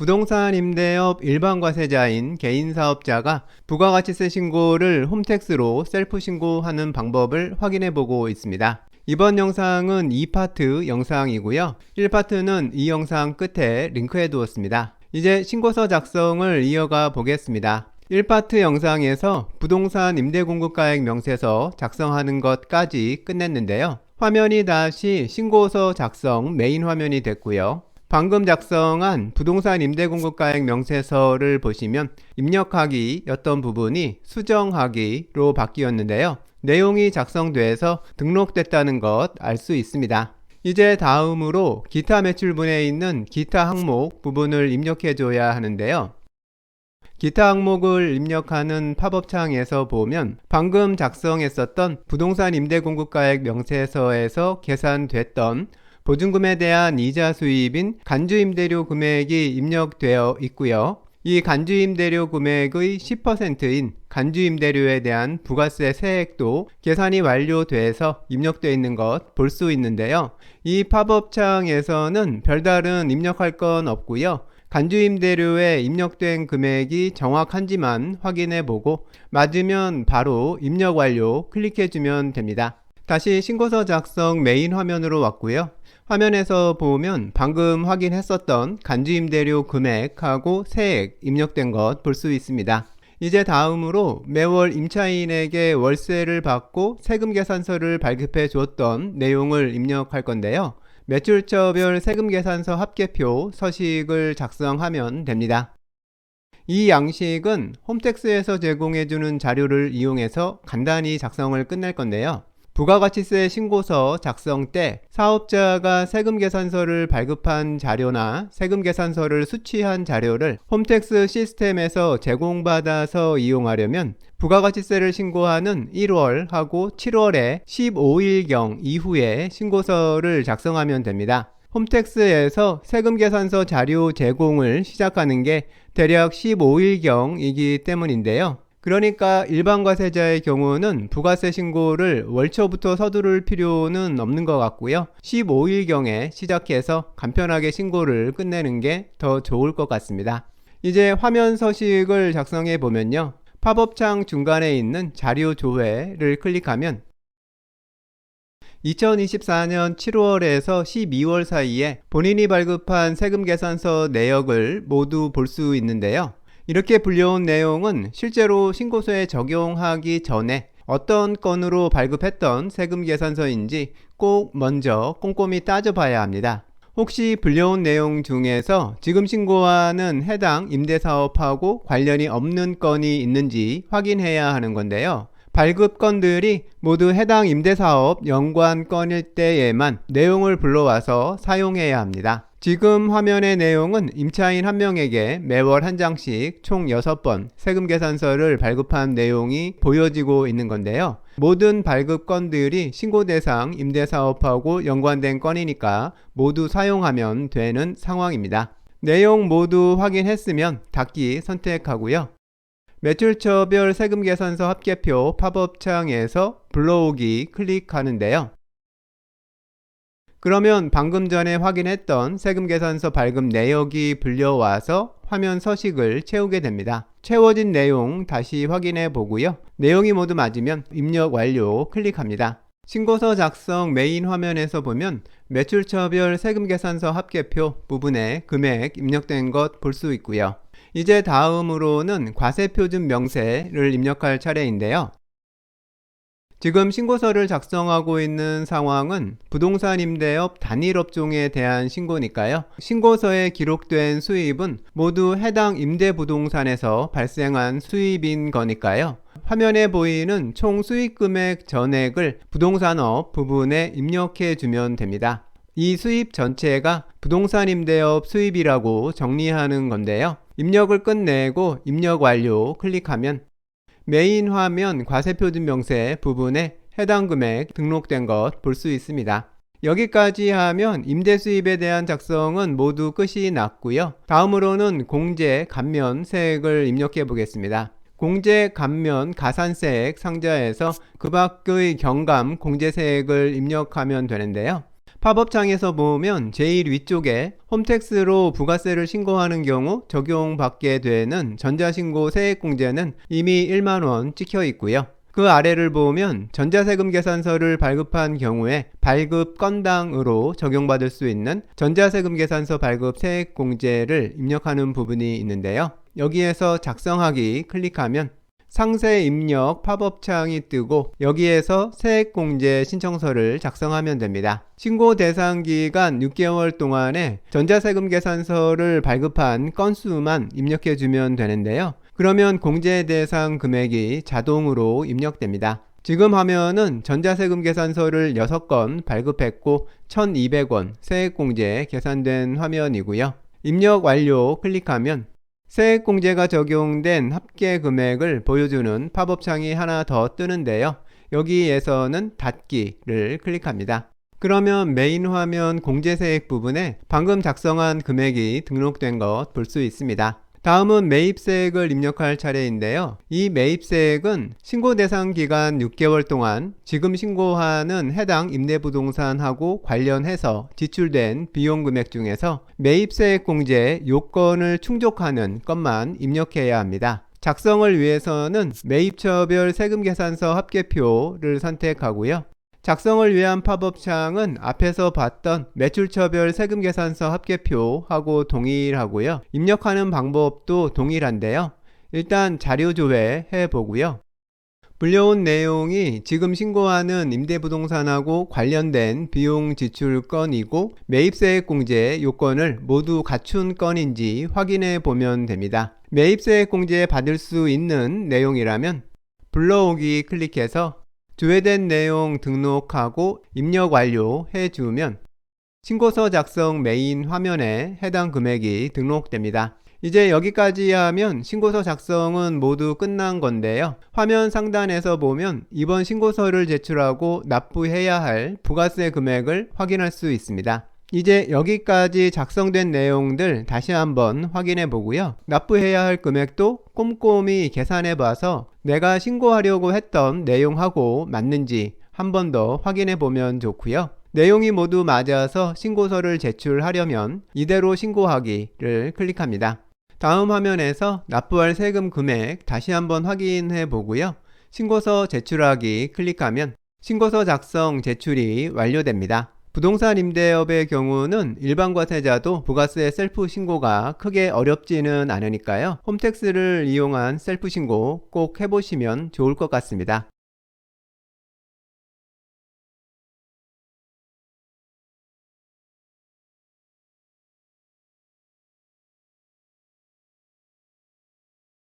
부동산 임대업 일반 과세자인 개인 사업자가 부가가치세 신고를 홈택스로 셀프 신고하는 방법을 확인해 보고 있습니다. 이번 영상은 2파트 영상이고요. 1파트는 이 영상 끝에 링크해 두었습니다. 이제 신고서 작성을 이어가 보겠습니다. 1파트 영상에서 부동산 임대공급가액 명세서 작성하는 것까지 끝냈는데요. 화면이 다시 신고서 작성 메인 화면이 됐고요. 방금 작성한 부동산 임대공급가액 명세서를 보시면 입력하기였던 부분이 수정하기로 바뀌었는데요. 내용이 작성돼서 등록됐다는 것 알 수 있습니다. 이제 다음으로 기타 매출분에 있는 기타 항목 부분을 입력해 줘야 하는데요. 기타 항목을 입력하는 팝업창에서 보면 방금 작성했었던 부동산 임대공급가액 명세서에서 계산됐던 보증금에 대한 이자 수입인 간주임대료 금액이 입력되어 있고요. 이 간주임대료 금액의 10%인 간주임대료에 대한 부가세 세액도 계산이 완료돼서 입력되어 있는 것 볼 수 있는데요. 이 팝업창에서는 별다른 입력할 건 없고요. 간주임대료에 입력된 금액이 정확한지만 확인해 보고 맞으면 바로 입력 완료 클릭해 주면 됩니다. 다시 신고서 작성 메인 화면으로 왔고요. 화면에서 보면 방금 확인했었던 간주임대료 금액하고 세액 입력된 것 볼 수 있습니다. 이제 다음으로 매월 임차인에게 월세를 받고 세금 계산서를 발급해 주었던 내용을 입력할 건데요. 매출처별 세금 계산서 합계표 서식을 작성하면 됩니다. 이 양식은 홈택스에서 제공해주는 자료를 이용해서 간단히 작성을 끝낼 건데요. 부가가치세 신고서 작성 때 사업자가 세금 계산서를 발급한 자료나 세금 계산서를 수취한 자료를 홈택스 시스템에서 제공받아서 이용하려면 부가가치세를 신고하는 1월하고 7월에 15일경 이후에 신고서를 작성하면 됩니다. 홈택스에서 세금 계산서 자료 제공을 시작하는 게 대략 15일경이기 때문인데요. 그러니까 일반 과세자의 경우는 부가세 신고를 월초부터 서두를 필요는 없는 것 같고요. 15일경에 시작해서 간편하게 신고를 끝내는 게 더 좋을 것 같습니다. 이제 화면 서식을 작성해 보면요. 팝업창 중간에 있는 자료 조회를 클릭하면 2024년 7월에서 12월 사이에 본인이 발급한 세금 계산서 내역을 모두 볼 수 있는데요. 이렇게 불려온 내용은 실제로 신고서에 적용하기 전에 어떤 건으로 발급했던 세금 계산서인지 꼭 먼저 꼼꼼히 따져봐야 합니다. 혹시 불려온 내용 중에서 지금 신고하는 해당 임대사업하고 관련이 없는 건이 있는지 확인해야 하는 건데요. 발급 건들이 모두 해당 임대사업 연관 건일 때에만 내용을 불러와서 사용해야 합니다. 지금 화면의 내용은 임차인 한 명에게 매월 한 장씩 총 6번 세금 계산서를 발급한 내용이 보여지고 있는 건데요. 모든 발급 건들이 신고 대상 임대사업하고 연관된 건이니까 모두 사용하면 되는 상황입니다. 내용 모두 확인했으면 닫기 선택하고요. 매출처별 세금 계산서 합계표 팝업창에서 불러오기 클릭하는데요. 그러면 방금 전에 확인했던 세금 계산서 발급 내역이 불려와서 화면 서식을 채우게 됩니다. 채워진 내용 다시 확인해 보고요. 내용이 모두 맞으면 입력 완료 클릭합니다. 신고서 작성 메인 화면에서 보면 매출처별 세금 계산서 합계표 부분에 금액 입력된 것 볼 수 있고요. 이제 다음으로는 과세표준 명세를 입력할 차례인데요. 지금 신고서를 작성하고 있는 상황은 부동산 임대업 단일업종에 대한 신고니까요. 신고서에 기록된 수입은 모두 해당 임대부동산에서 발생한 수입인 거니까요. 화면에 보이는 총 수익금액 전액을 부동산업 부분에 입력해 주면 됩니다. 이 수입 전체가 부동산 임대업 수입이라고 정리하는 건데요. 입력을 끝내고 입력 완료 클릭하면 메인 화면 과세표준 명세 부분에 해당 금액 등록된 것 볼 수 있습니다. 여기까지 하면 임대 수입에 대한 작성은 모두 끝이 났고요. 다음으로는 공제 감면 세액을 입력해 보겠습니다. 공제 감면 가산세액 상자에서 그 밖의 경감 공제세액을 입력하면 되는데요. 팝업창에서 보면 제일 위쪽에 홈택스로 부가세를 신고하는 경우 적용받게 되는 전자신고 세액공제는 이미 1만원 찍혀 있고요. 그 아래를 보면 전자세금 계산서를 발급한 경우에 발급 건당으로 적용받을 수 있는 전자세금 계산서 발급 세액공제를 입력하는 부분이 있는데요. 여기에서 작성하기 클릭하면 상세 입력 팝업창이 뜨고 여기에서 세액공제 신청서를 작성하면 됩니다. 신고 대상 기간 6개월 동안에 전자세금 계산서를 발급한 건수만 입력해주면 되는데요. 그러면 공제 대상 금액이 자동으로 입력됩니다. 지금 화면은 전자세금 계산서를 6건 발급했고 1,200원 세액공제 계산된 화면이고요. 입력 완료 클릭하면 세액공제가 적용된 합계 금액을 보여주는 팝업창이 하나 더 뜨는데요. 여기에서는 닫기를 클릭합니다. 그러면 메인 화면 공제세액 부분에 방금 작성한 금액이 등록된 것 볼 수 있습니다. 다음은 매입세액을 입력할 차례인데요. 이 매입세액은 신고 대상 기간 6개월 동안 지금 신고하는 해당 임대부동산하고 관련해서 지출된 비용 금액 중에서 매입세액 공제 요건을 충족하는 것만 입력해야 합니다. 작성을 위해서는 매입처별 세금계산서 합계표를 선택하고요. 작성을 위한 팝업창은 앞에서 봤던 매출처별 세금계산서 합계표하고 동일하고요. 입력하는 방법도 동일한데요. 일단 자료 조회 해보고요. 불려온 내용이 지금 신고하는 임대부동산하고 관련된 비용 지출 건이고 매입세액 공제 요건을 모두 갖춘 건인지 확인해 보면 됩니다. 매입세액 공제 받을 수 있는 내용이라면 불러오기 클릭해서 조회된 내용 등록하고 입력 완료 해주면 신고서 작성 메인 화면에 해당 금액이 등록됩니다. 이제 여기까지 하면 신고서 작성은 모두 끝난 건데요. 화면 상단에서 보면 이번 신고서를 제출하고 납부해야 할 부가세 금액을 확인할 수 있습니다. 이제 여기까지 작성된 내용들 다시 한번 확인해 보고요. 납부해야 할 금액도 꼼꼼히 계산해 봐서 내가 신고하려고 했던 내용하고 맞는지 한 번 더 확인해 보면 좋고요. 내용이 모두 맞아서 신고서를 제출하려면 이대로 신고하기를 클릭합니다. 다음 화면에서 납부할 세금 금액 다시 한번 확인해 보고요. 신고서 제출하기 클릭하면 신고서 작성 제출이 완료됩니다. 부동산 임대업의 경우는 일반 과세자도 부가세 셀프 신고가 크게 어렵지는 않으니까요. 홈택스를 이용한 셀프 신고 꼭 해보시면 좋을 것 같습니다.